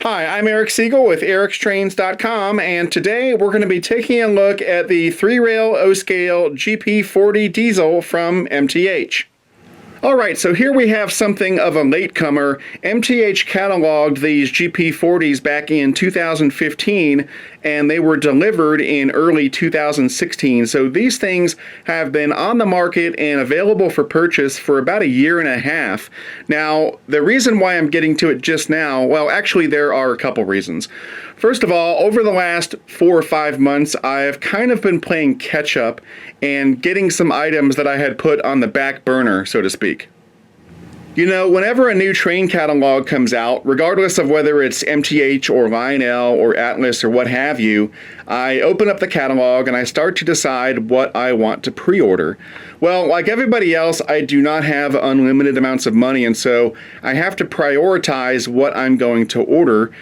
Hi, I'm Eric Siegel with ericstrains.com, and today we're going to be taking a look at the 3-rail O-scale GP40 diesel from MTH. Alright, so here we have something of a latecomer. MTH cataloged these GP40s back in 2015, and they were delivered in early 2016. So these things have been on the market and available for purchase for about a year and a half. Now, the reason why I'm getting to it just now, well, actually there are a couple reasons. First of all, over the last 4 or 5 months, I've kind of been playing catch up and getting some items that I had put on the back burner, so to speak. You know, whenever a new train catalog comes out, regardless of whether it's MTH or Lionel or Atlas or what have you, I open up the catalog and I start to decide what I want to pre-order. Well, like everybody else, I do not have unlimited amounts of money, and so I have to prioritize what I'm going to order.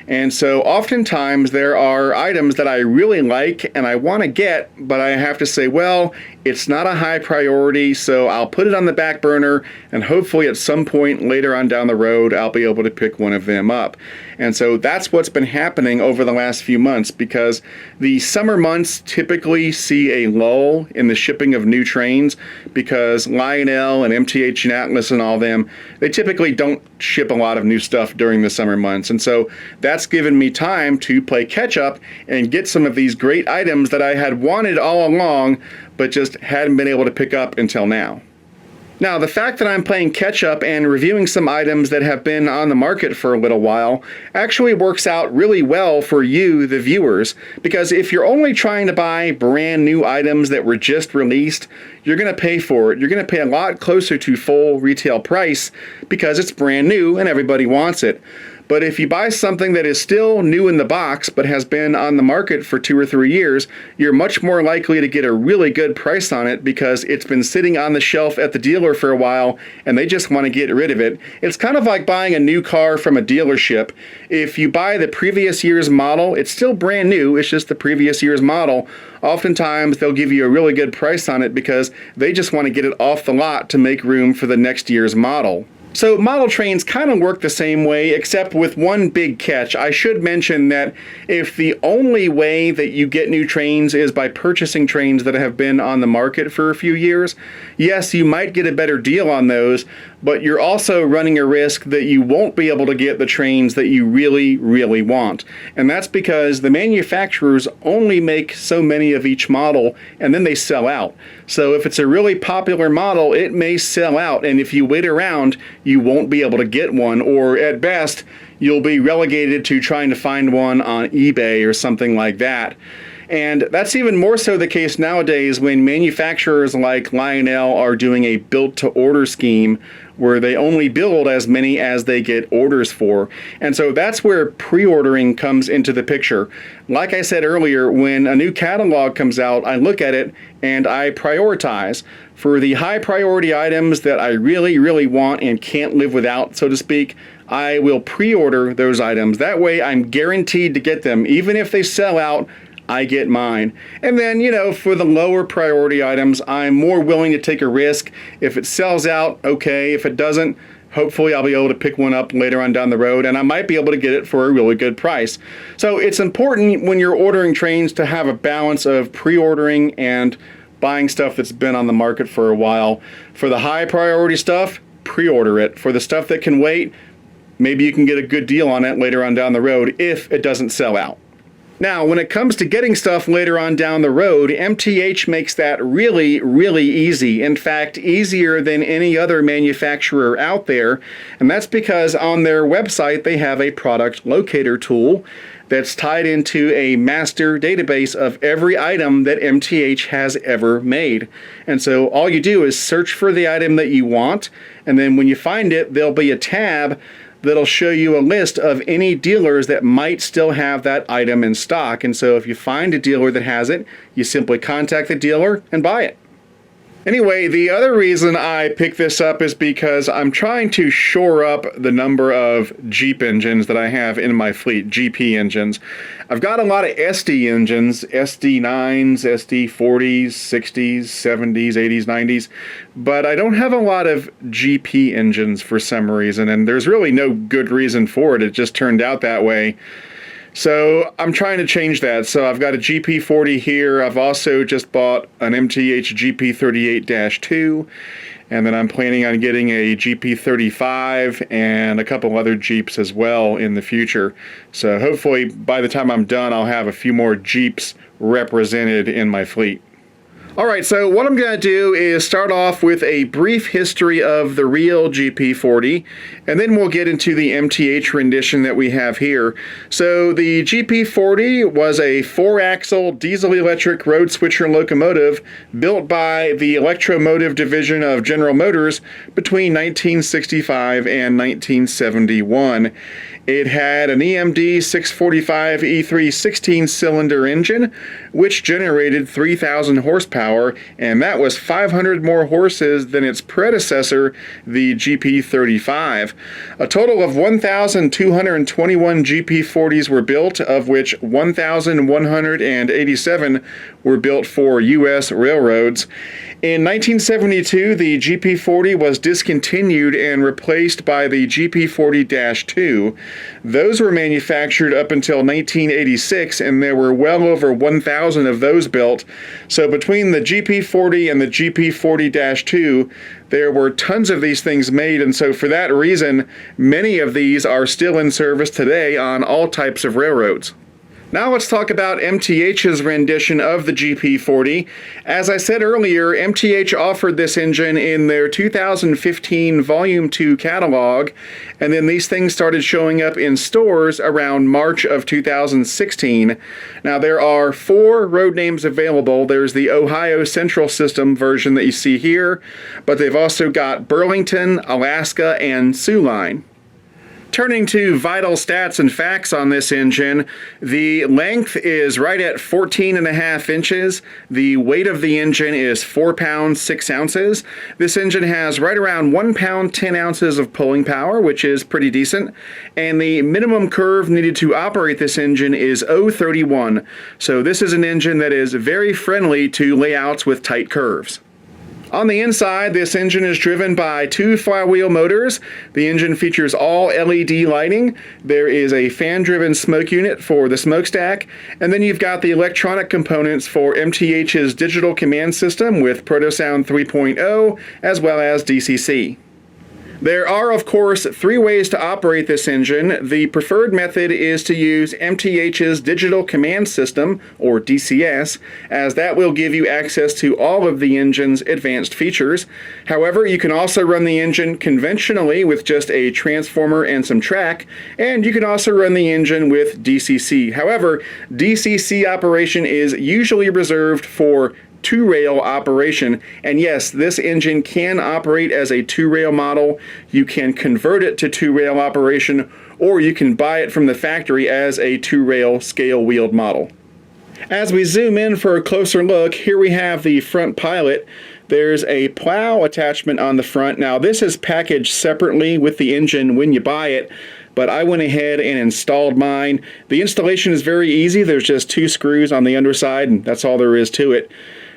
And so oftentimes there are items that I really like and I want to get, but I have to say, well, it's not a high priority, so I'll put it on the back burner, and hopefully at some point later on down the road, I'll be able to pick one of them up. And so that's what's been happening over the last few months, because the summer months typically see a lull in the shipping of new trains, because Lionel and MTH and Atlas and all them, they typically don't ship a lot of new stuff during the summer months. And so that's given me time to play catch up and get some of these great items that I had wanted all along, but just hadn't been able to pick up until now. Now, the fact that I'm playing catch up and reviewing some items that have been on the market for a little while actually works out really well for you, the viewers, because if you're only trying to buy brand new items that were just released, you're going to pay for it. You're going to pay a lot closer to full retail price because it's brand new and everybody wants it. But if you buy something that is still new in the box but has been on the market for 2 or 3 years, you're much more likely to get a really good price on it because it's been sitting on the shelf at the dealer for a while and they just want to get rid of it. It's kind of like buying a new car from a dealership. If you buy the previous year's model, it's still brand new, it's just the previous year's model. Oftentimes they'll give you a really good price on it because they just want to get it off the lot to make room for the next year's model. So model trains kind of work the same way, except with one big catch. I should mention that if the only way that you get new trains is by purchasing trains that have been on the market for a few years, yes, you might get a better deal on those, but you're also running a risk that you won't be able to get the trains that you really, really want. And that's because the manufacturers only make so many of each model and then they sell out. So if it's a really popular model, it may sell out, and if you wait around, you won't be able to get one, or at best, you'll be relegated to trying to find one on eBay or something like that. And that's even more so the case nowadays when manufacturers like Lionel are doing a built-to-order scheme where they only build as many as they get orders for. And so that's where pre-ordering comes into the picture. Like I said earlier, when a new catalog comes out, I look at it and I prioritize. For the high priority items that I really, really want and can't live without, so to speak, I will pre-order those items. That way I'm guaranteed to get them. Even if they sell out, I get mine. And then, you know, for the lower priority items, I'm more willing to take a risk. If it sells out, okay. If it doesn't, hopefully I'll be able to pick one up later on down the road, and I might be able to get it for a really good price. So it's important when you're ordering trains to have a balance of pre-ordering and buying stuff that's been on the market for a while. For the high priority stuff, pre-order it. For the stuff that can wait, maybe you can get a good deal on it later on down the road if it doesn't sell out. Now, when it comes to getting stuff later on down the road, MTH makes that really, really easy. In fact, easier than any other manufacturer out there. And that's because on their website, they have a product locator tool that's tied into a master database of every item that MTH has ever made. And so all you do is search for the item that you want, and then when you find it, there'll be a tab that'll show you a list of any dealers that might still have that item in stock. And so if you find a dealer that has it, you simply contact the dealer and buy it. Anyway, the other reason I picked this up is because I'm trying to shore up the number of Jeep engines that I have in my fleet, GP engines. I've got a lot of SD engines, SD9s, SD40s, 60s, 70s, 80s, 90s, but I don't have a lot of GP engines for some reason, and there's really no good reason for it. It just turned out that way. So I'm trying to change that. So I've got a GP40 here. I've also just bought an MTH GP38-2, and then I'm planning on getting a GP35 and a couple other Jeeps as well in the future. So hopefully by the time I'm done, I'll have a few more Jeeps represented in my fleet. Alright, so what I'm going to do is start off with a brief history of the real GP40, and then we'll get into the MTH rendition that we have here. So the GP40 was a 4-axle diesel-electric road switcher locomotive built by the Electro-Motive division of General Motors between 1965 and 1971. It had an EMD 645 E3 16-cylinder engine, which generated 3,000 horsepower, and that was 500 more horses than its predecessor, the GP35. A total of 1,221 GP40s were built, of which 1,187 were built for U.S. railroads. In 1972, the GP40 was discontinued and replaced by the GP40-2. Those were manufactured up until 1986, and there were well over 1,000 of those built. So between the GP40 and the GP40-2, there were tons of these things made, and so for that reason, many of these are still in service today on all types of railroads. Now let's talk about MTH's rendition of the GP40. As I said earlier, MTH offered this engine in their 2015 Volume 2 catalog, and then these things started showing up in stores around March of 2016. Now there are 4 road names available. There's the Ohio Central System version that you see here, but they've also got Burlington, Alaska, and Sioux Line. Turning to vital stats and facts on this engine, the length is right at 14.5 inches. The weight of the engine is 4 pounds 6 ounces. This engine has right around 1 pound 10 ounces of pulling power, which is pretty decent. And the minimum curve needed to operate this engine is 0.31. So this is an engine that is very friendly to layouts with tight curves. On the inside, this engine is driven by 2 flywheel motors. The engine features all LED lighting. There is a fan-driven smoke unit for the smokestack, and then you've got the electronic components for MTH's digital command system with ProtoSound 3.0 as well as DCC. There are, of course, 3 ways to operate this engine. The preferred method is to use MTH's Digital Command System, or DCS, as that will give you access to all of the engine's advanced features. However, you can also run the engine conventionally with just a transformer and some track, and you can also run the engine with DCC. However, DCC operation is usually reserved for 2-rail operation, and yes, this engine can operate as a 2-rail model. You can convert it to 2-rail operation, or you can buy it from the factory as a 2-rail scale-wheeled model. As we zoom in for a closer look, here we have the front pilot. There's a plow attachment on the front. Now this is packaged separately with the engine when you buy it, but I went ahead and installed mine. The installation is very easy. There's just 2 screws on the underside, and that's all there is to it.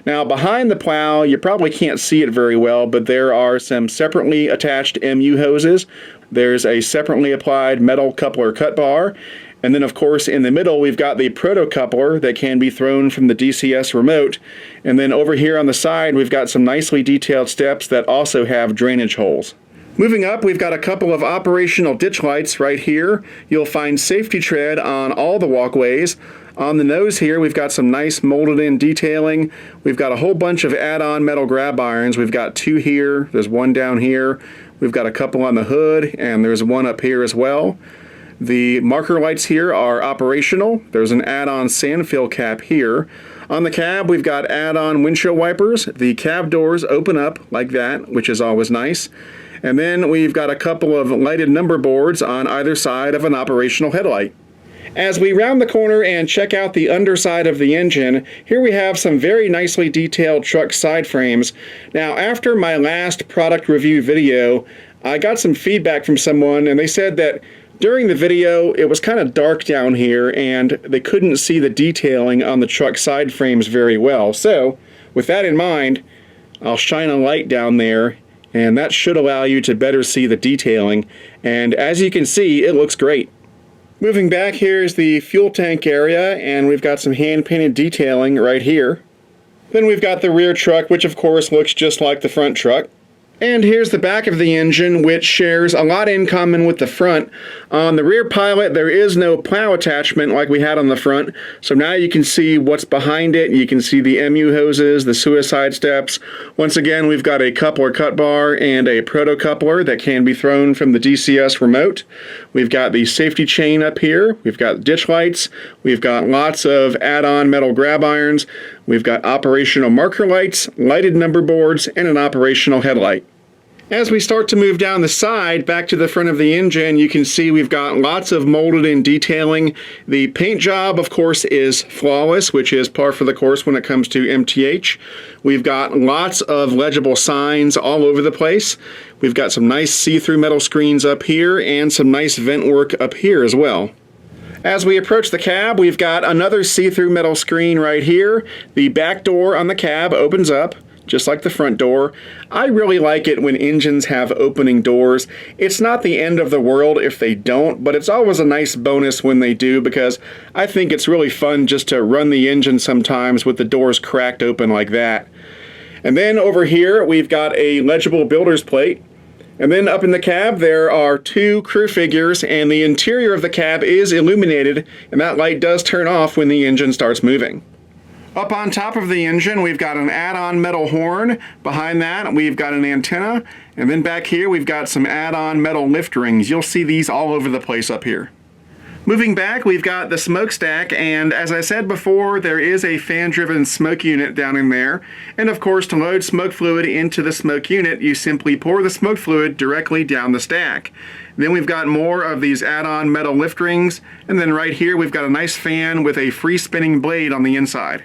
Now behind the plow, you probably can't see it very well, but there are some separately attached MU hoses. There's a separately applied metal coupler cut bar, and then of course in the middle we've got the proto coupler that can be thrown from the DCS remote, and then over here on the side we've got some nicely detailed steps that also have drainage holes. Moving up, we've got a couple of operational ditch lights right here. You'll find safety tread on all the walkways. On the nose here, we've got some nice molded-in detailing. We've got a whole bunch of add-on metal grab irons. We've got 2 here, there's 1 down here. We've got a couple on the hood, and there's 1 up here as well. The marker lights here are operational. There's an add-on sand fill cap here. On the cab, we've got add-on windshield wipers. The cab doors open up like that, which is always nice. And then we've got a couple of lighted number boards on either side of an operational headlight. As we round the corner and check out the underside of the engine, here we have some very nicely detailed truck side frames. Now, after my last product review video, I got some feedback from someone, and they said that during the video it was kind of dark down here and they couldn't see the detailing on the truck side frames very well. So, with that in mind, I'll shine a light down there, and that should allow you to better see the detailing. And as you can see, it looks great. Moving back, here's the fuel tank area, and we've got some hand-painted detailing right here. Then we've got the rear truck, which of course looks just like the front truck. And here's the back of the engine, which shares a lot in common with the front. On the rear Pilot, there is no plow attachment like we had on the front, so now you can see what's behind it. You can see the MU hoses, the suicide steps. Once again, we've got a coupler cut bar and a proto coupler that can be thrown from the DCS remote. We've got the safety chain up here. We've got ditch lights. We've got lots of add-on metal grab irons. We've got operational marker lights, lighted number boards, and an operational headlight. As we start to move down the side, back to the front of the engine, you can see we've got lots of molded in detailing. The paint job, of course, is flawless, which is par for the course when it comes to MTH. We've got lots of legible signs all over the place. We've got some nice see-through metal screens up here and some nice vent work up here as well. As we approach the cab, we've got another see-through metal screen right here. The back door on the cab opens up, just like the front door. I really like it when engines have opening doors. It's not the end of the world if they don't, but it's always a nice bonus when they do, because I think it's really fun just to run the engine sometimes with the doors cracked open like that. And then over here, we've got a legible builder's plate. And then up in the cab, there are two crew figures, and the interior of the cab is illuminated, and that light does turn off when the engine starts moving. Up on top of the engine, we've got an add-on metal horn. Behind that, we've got an antenna. And then back here, we've got some add-on metal lift rings. You'll see these all over the place up here. Moving back, we've got the smokestack, and as I said before, there is a fan-driven smoke unit down in there. And of course, to load smoke fluid into the smoke unit, you simply pour the smoke fluid directly down the stack. Then we've got more of these add-on metal lift rings, and then right here we've got a nice fan with a free spinning blade on the inside.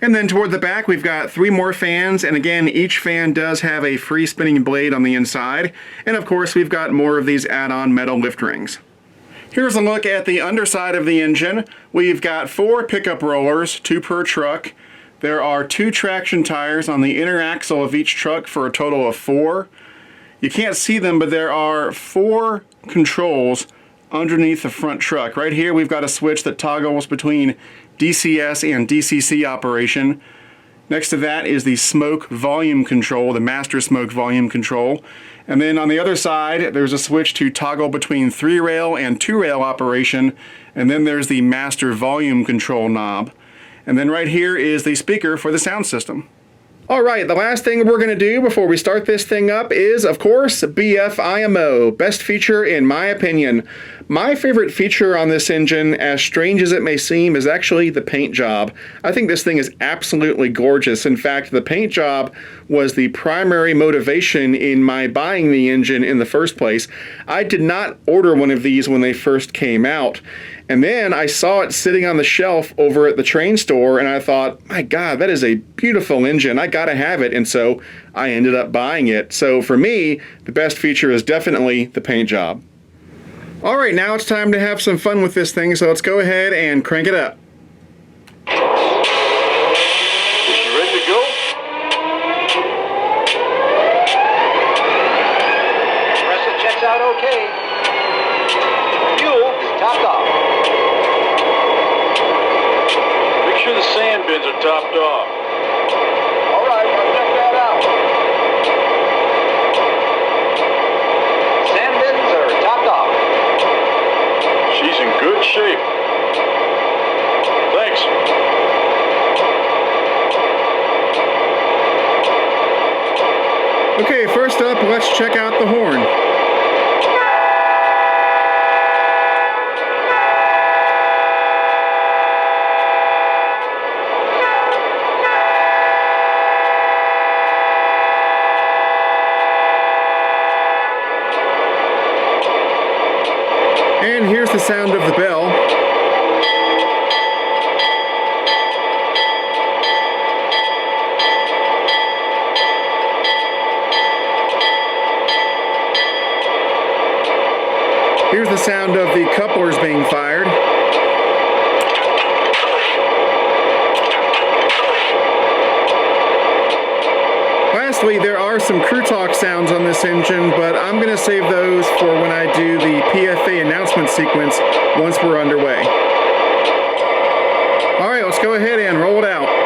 And then toward the back, we've got three more fans, and again, each fan does have a free spinning blade on the inside. And of course, we've got more of these add-on metal lift rings. Here's a look at the underside of the engine. We've got 4 pickup rollers, 2 per truck. There are 2 traction tires on the inner axle of each truck for a total of 4. You can't see them, but there are 4 controls underneath the front truck. Right here, we've got a switch that toggles between DCS and DCC operation. Next to that is the smoke volume control, the master smoke volume control. And then on the other side, there's a switch to toggle between 3-rail and 2-rail operation. And then there's the master volume control knob. And then right here is the speaker for the sound system. Alright, the last thing we're going to do before we start this thing up is, of course, BF-IMO. Best feature in my opinion. My favorite feature on this engine, as strange as it may seem, is actually the paint job. I think this thing is absolutely gorgeous. In fact, the paint job was the primary motivation in my buying the engine in the first place. I did not order one of these when they first came out. And then I saw it sitting on the shelf over at the train store, and I thought, my God, that is a beautiful engine. I gotta have it. And so I ended up buying it. So for me, the best feature is definitely the paint job. All right, now it's time to have some fun with this thing, so let's go ahead and crank it up. Is she ready to go? Compressor checks out okay. Fuel is topped off. Make sure the sand bins are topped off. All right, I'll check that out. Sand bins are topped off. She's in good shape. Thanks. Okay, first up, let's check out the horn. And here's the sound of the bell. Here's the sound of the couplers being fired. Lastly, there are some crew talk sounds on this engine, but I'm going to save those for when I do the PFA announcement sequence once we're underway. All right, let's go ahead and roll it out.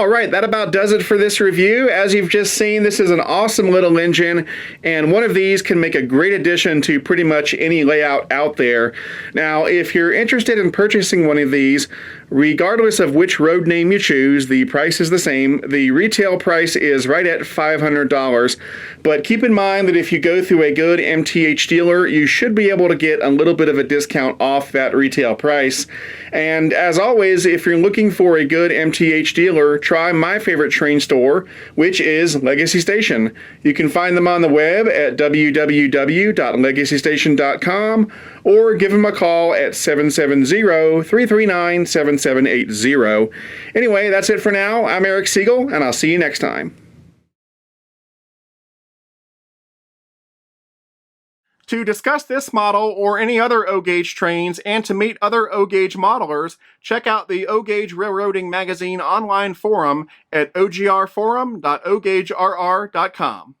right, that about does it for this review. As you've just seen, this is an awesome little engine, and one of these can make a great addition to pretty much any layout out there. Now, if you're interested in purchasing one of these, regardless of which road name you choose, the price is the same. The retail price is right at $500, but keep in mind that if you go through a good MTH dealer, you should be able to get a little bit of a discount off that retail price. And as always, if you're looking for a good MTH dealer, try my favorite train store, which is Legacy Station. You can find them on the web at www.legacystation.com or give them a call at 770-339-7780. Anyway, that's it for now. I'm Eric Siegel, and I'll see you next time. To discuss this model or any other O-Gauge trains and to meet other O-Gauge modelers, check out the O-Gauge Railroading Magazine online forum at ogrforum.ogaugerr.com.